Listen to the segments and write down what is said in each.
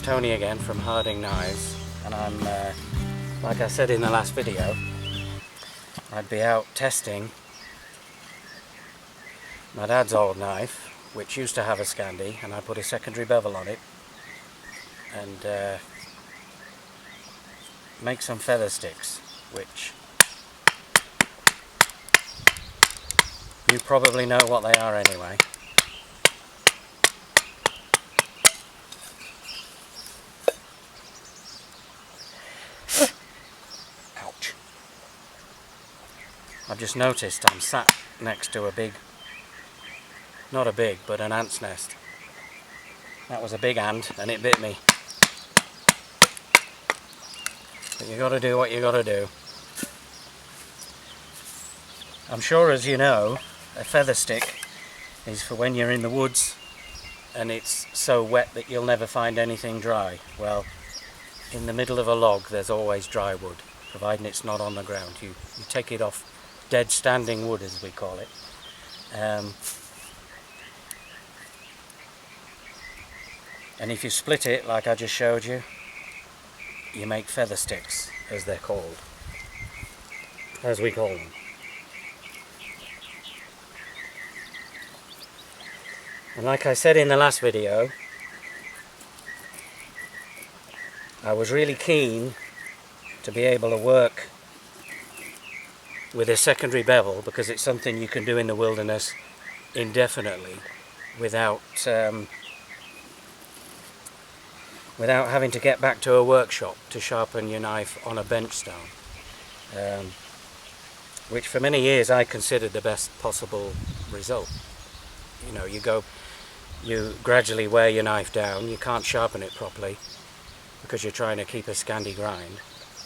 Tony again from Harding Knives, and I'm, like I said in the last video, I'd be out testing my dad's old knife, which used to have a Scandi, and I put a secondary bevel on it and make some feather sticks, which you probably know what they are anyway. Ouch. I've just noticed I'm sat next to a big, not a big, but an ant's nest. That was a big ant and it bit me. But you gotta do what you gotta do. I'm sure, as you know, a feather stick is for when you're in the woods and it's so wet that you'll never find anything dry. Well, in the middle of a log there's always dry wood, providing it's not on the ground. You take it off dead standing wood, as we call it. And if you split it like I just showed you, you make feather sticks, as they're called, as we call them. And like I said in the last video, I was really keen to be able to work with a secondary bevel, because it's something you can do in the wilderness indefinitely without having to get back to a workshop to sharpen your knife on a bench stone, which for many years I considered the best possible result. You know, you gradually wear your knife down, you can't sharpen it properly because you're trying to keep a Scandi grind.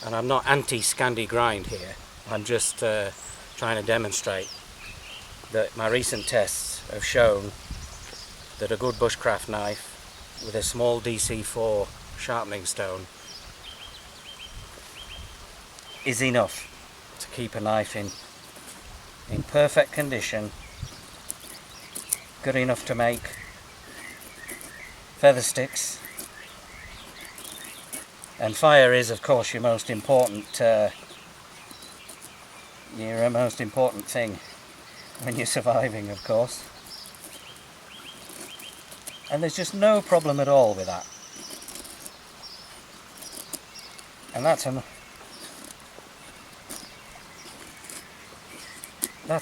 And I'm not anti-Scandi grind here, I'm just trying to demonstrate that my recent tests have shown that a good bushcraft knife with a small DC4 sharpening stone is enough to keep a knife in perfect condition, good enough to make feather sticks. And fire is, of course, your most important thing when you're surviving, of course. And there's just no problem at all with that. And that's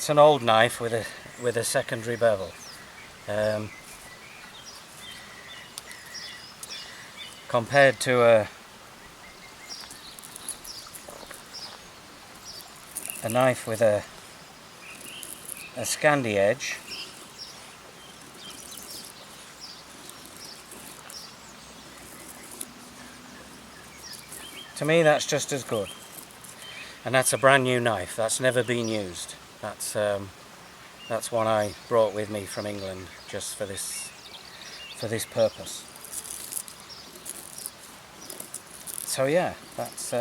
an old knife with a secondary bevel. Compared to a knife with a Scandi edge, to me that's just as good. And that's a brand new knife, that's never been used. That's one I brought with me from England just for this purpose. So yeah, that's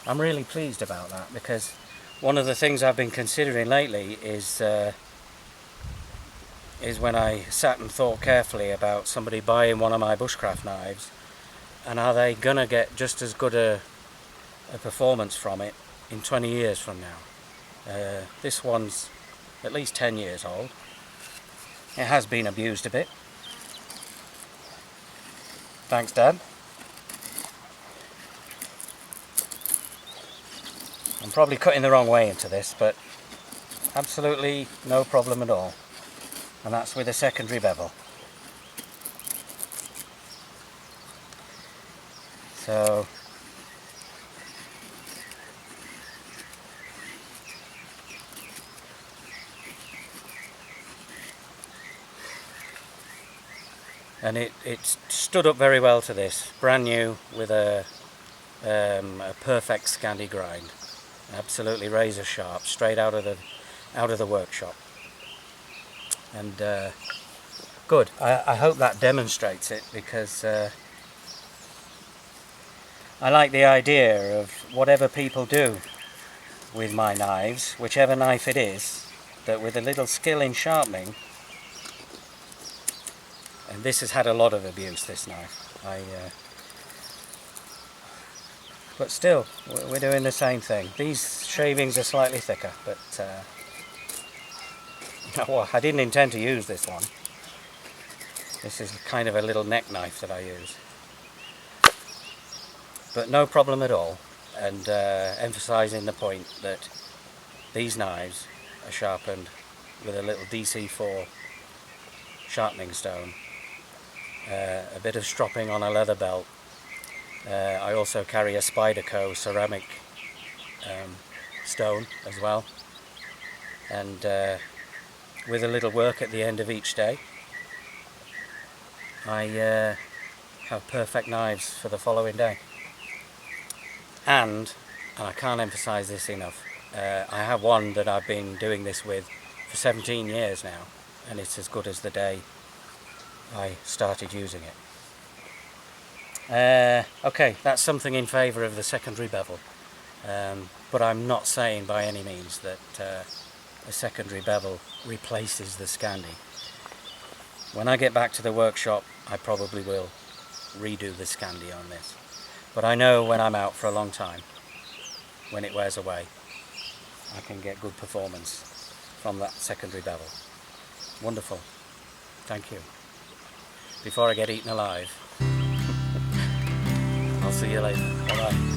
I'm really pleased about that, because one of the things I've been considering lately is when I sat and thought carefully about somebody buying one of my bushcraft knives, and are they gonna get just as good a performance from it in 20 years from now. This one's at least 10 years old. It has been abused a bit. Thanks, Dad. I'm probably cutting the wrong way into this, but absolutely no problem at all. And that's with a secondary bevel. So and it stood up very well to this, brand new, with a perfect Scandi grind, absolutely razor sharp, straight out of the workshop. And good. I hope that demonstrates it, because I like the idea of whatever people do with my knives, whichever knife it is, that with a little skill in sharpening, And this has had a lot of abuse, this knife. But still, we're doing the same thing. These shavings are slightly thicker, but well, I didn't intend to use this one. This is kind of a little neck knife that I use. But no problem at all, and emphasising the point that these knives are sharpened with a little DC4 sharpening stone, a bit of stropping on a leather belt. I also carry a Spyderco ceramic stone as well, and with a little work at the end of each day, I have perfect knives for the following day. And I can't emphasize this enough, I have one that I've been doing this with for 17 years now, and it's as good as the day I started using it. Okay, that's something in favour of the secondary bevel, but I'm not saying by any means that a secondary bevel replaces the Scandi. When I get back to the workshop, I probably will redo the Scandi on this, but I know when I'm out for a long time, when it wears away, I can get good performance from that secondary bevel. Wonderful. Thank you. Before I get eaten alive, I'll see you later. Bye bye.